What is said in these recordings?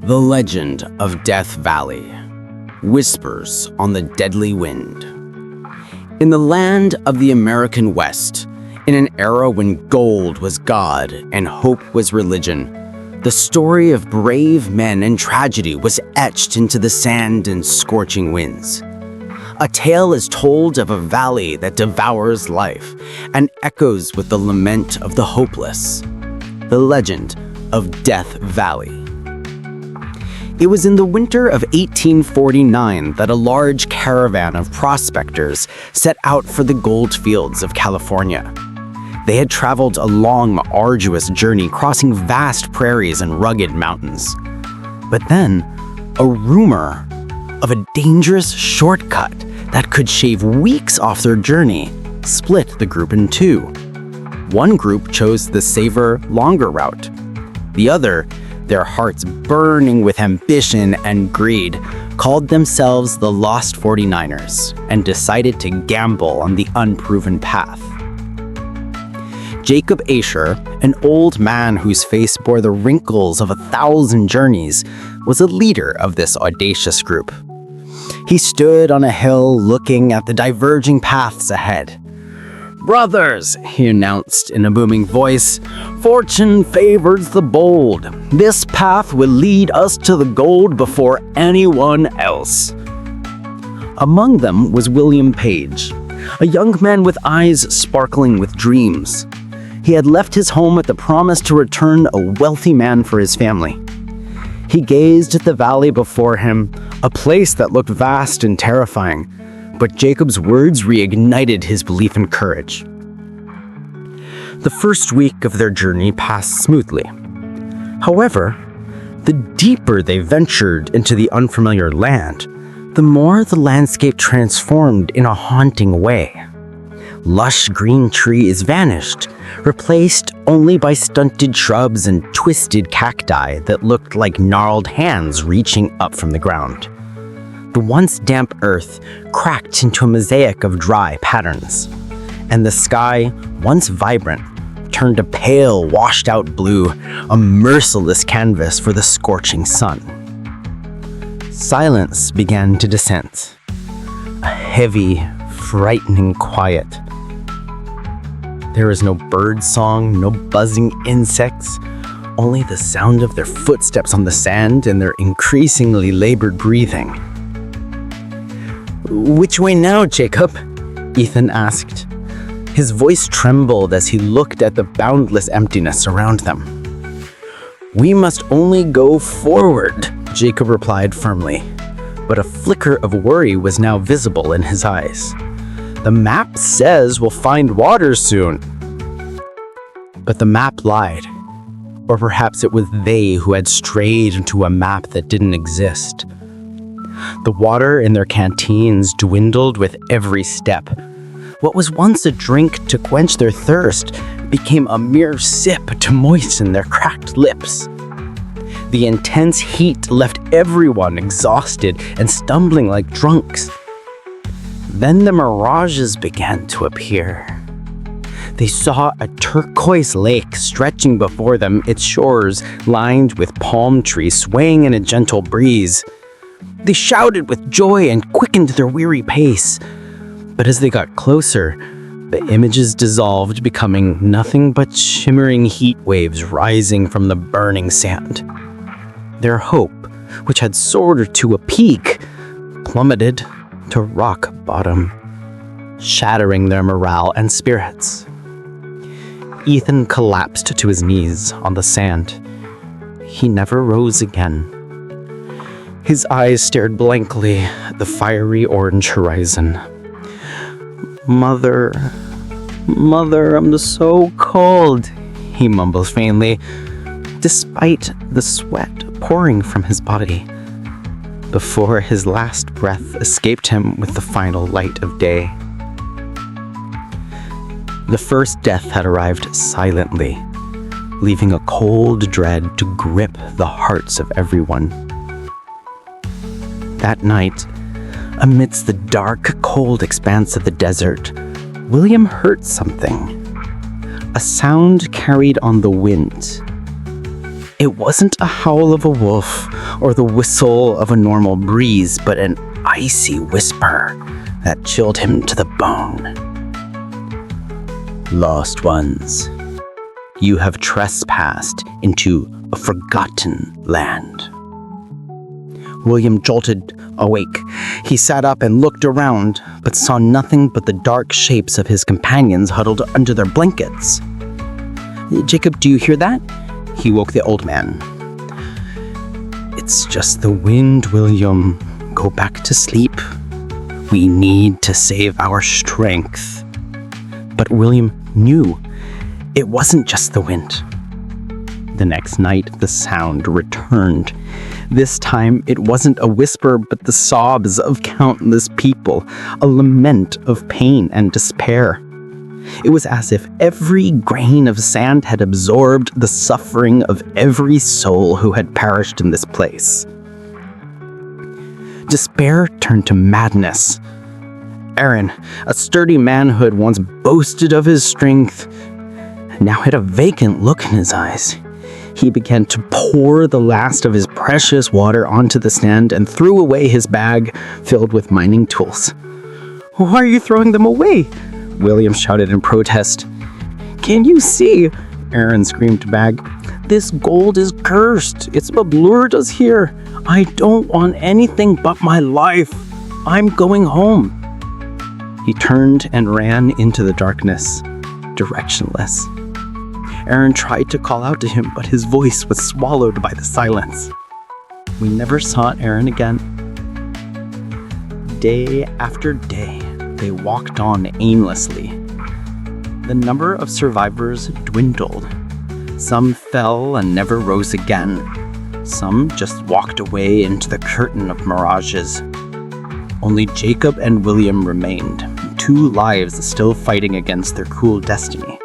The Legend of Death Valley. Whispers on the Deadly Wind. In the land of the American West, in an era when gold was God and hope was religion, the story of brave men and tragedy was etched into the sand and scorching winds. A tale is told of a valley that devours life and echoes with the lament of the hopeless. The Legend of Death Valley. It was in the winter of 1849 that a large caravan of prospectors set out for the gold fields of California. They had traveled a long, arduous journey crossing vast prairies and rugged mountains. But then, a rumor of a dangerous shortcut that could shave weeks off their journey split the group in two. One group chose the safer, longer route. The other, their hearts burning with ambition and greed, called themselves the Lost 49ers and decided to gamble on the unproven path. Jacob Asher, an old man whose face bore the wrinkles of 1,000 journeys, was a leader of this audacious group. He stood on a hill looking at the diverging paths ahead. "Brothers," he announced in a booming voice, "fortune favors the bold. This path will lead us to the gold before anyone else." Among them was William Page, a young man with eyes sparkling with dreams. He had left his home with the promise to return a wealthy man for his family. He gazed at the valley before him, a place that looked vast and terrifying. But Jacob's words reignited his belief and courage. The first week of their journey passed smoothly. However, the deeper they ventured into the unfamiliar land, the more the landscape transformed in a haunting way. Lush green trees vanished, replaced only by stunted shrubs and twisted cacti that looked like gnarled hands reaching up from the ground. The once damp earth cracked into a mosaic of dry patterns, and the sky, once vibrant, turned a pale, washed-out blue, a merciless canvas for the scorching sun. Silence began to descend, a heavy, frightening quiet. There was no bird song, no buzzing insects, only the sound of their footsteps on the sand and their increasingly labored breathing. "Which way now, Jacob?" Ethan asked. His voice trembled as he looked at the boundless emptiness around them. "We must only go forward," Jacob replied firmly, but a flicker of worry was now visible in his eyes. "The map says we'll find water soon." But the map lied. Or perhaps it was they who had strayed into a map that didn't exist. The water in their canteens dwindled with every step. What was once a drink to quench their thirst became a mere sip to moisten their cracked lips. The intense heat left everyone exhausted and stumbling like drunks. Then the mirages began to appear. They saw a turquoise lake stretching before them, its shores lined with palm trees swaying in a gentle breeze. They shouted with joy and quickened their weary pace. But as they got closer, the images dissolved, becoming nothing but shimmering heat waves rising from the burning sand. Their hope, which had soared to a peak, plummeted to rock bottom, shattering their morale and spirits. Ethan collapsed to his knees on the sand. He never rose again. His eyes stared blankly at the fiery orange horizon. Mother, I'm so cold," he mumbled faintly, despite the sweat pouring from his body, before his last breath escaped him with the final light of day. The first death had arrived silently, leaving a cold dread to grip the hearts of everyone. That night, amidst the dark, cold expanse of the desert, William heard something. A sound carried on the wind. It wasn't a howl of a wolf or the whistle of a normal breeze, but an icy whisper that chilled him to the bone. Lost ones, you have trespassed into a forgotten land. William jolted awake. He sat up and looked around, but saw nothing but the dark shapes of his companions huddled under their blankets. Jacob, do you hear that? He woke the old man. It's just the wind, William. Go back to sleep. We need to save our strength. But William knew it wasn't just the wind. The next night, the sound returned. This time, it wasn't a whisper, but the sobs of countless people, a lament of pain and despair. It was as if every grain of sand had absorbed the suffering of every soul who had perished in this place. Despair turned to madness. Aaron, a sturdy man who had once boasted of his strength, now had a vacant look in his eyes. He began to pour the last of his precious water onto the sand and threw away his bag filled with mining tools. "Why are you throwing them away?" William shouted in protest. "Can you see?" Aaron screamed back. "This gold is cursed. It's what lured us here. I don't want anything but my life. I'm going home." He turned and ran into the darkness, directionless. Aaron tried to call out to him, but his voice was swallowed by the silence. We never saw Aaron again. Day after day, they walked on aimlessly. The number of survivors dwindled. Some fell and never rose again. Some just walked away into the curtain of mirages. Only Jacob and William remained, two lives still fighting against their cruel destiny.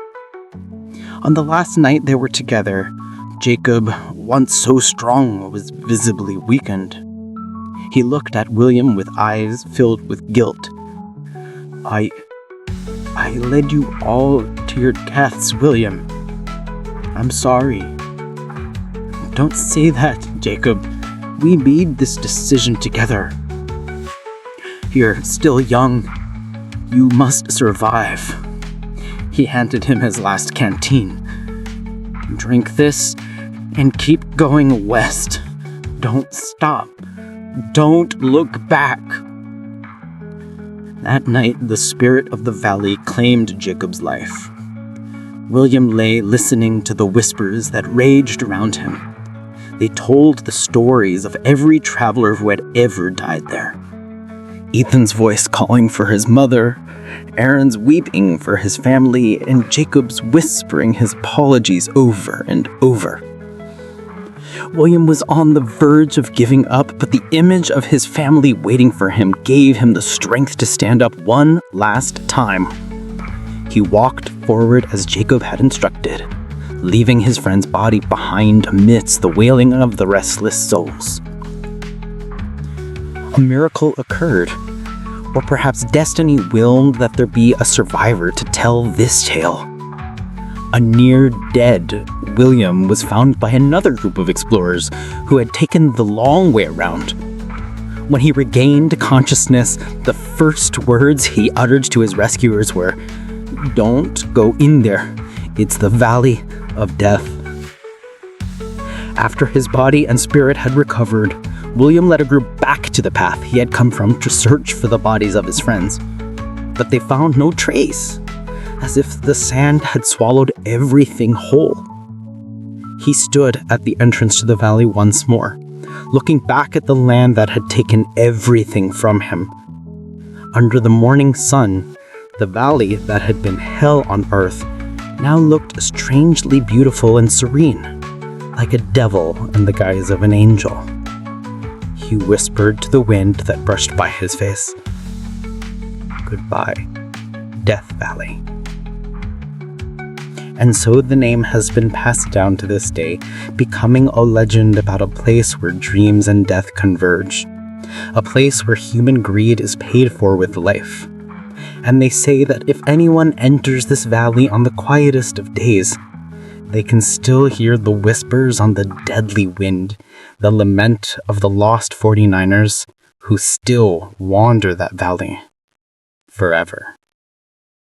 On the last night they were together, Jacob, once so strong, was visibly weakened. He looked at William with eyes filled with guilt. I led you all to your deaths, William. I'm sorry." "Don't say that, Jacob. We made this decision together. You're still young. You must survive." He handed him his last canteen. "Drink this and keep going west. Don't stop. Don't look back." That night, the spirit of the valley claimed Jacob's life. William lay listening to the whispers that raged around him. They told the stories of every traveler who had ever died there. Ethan's voice calling for his mother, Aaron's weeping for his family, and Jacob's whispering his apologies over and over. William was on the verge of giving up, but the image of his family waiting for him gave him the strength to stand up one last time. He walked forward as Jacob had instructed, leaving his friend's body behind amidst the wailing of the restless souls. A miracle occurred, or perhaps destiny willed that there be a survivor to tell this tale. A near-dead William was found by another group of explorers who had taken the long way around. When he regained consciousness, the first words he uttered to his rescuers were, "Don't go in there. It's the Valley of Death." After his body and spirit had recovered, William led a group back to the path he had come from to search for the bodies of his friends. But they found no trace, as if the sand had swallowed everything whole. He stood at the entrance to the valley once more, looking back at the land that had taken everything from him. Under the morning sun, the valley that had been hell on earth now looked strangely beautiful and serene, like a devil in the guise of an angel. He whispered to the wind that brushed by his face, "Goodbye, Death Valley." And so the name has been passed down to this day, becoming a legend about a place where dreams and death converge, a place where human greed is paid for with life. And they say that if anyone enters this valley on the quietest of days, they can still hear the whispers on the deadly wind, the lament of the lost 49ers who still wander that valley forever.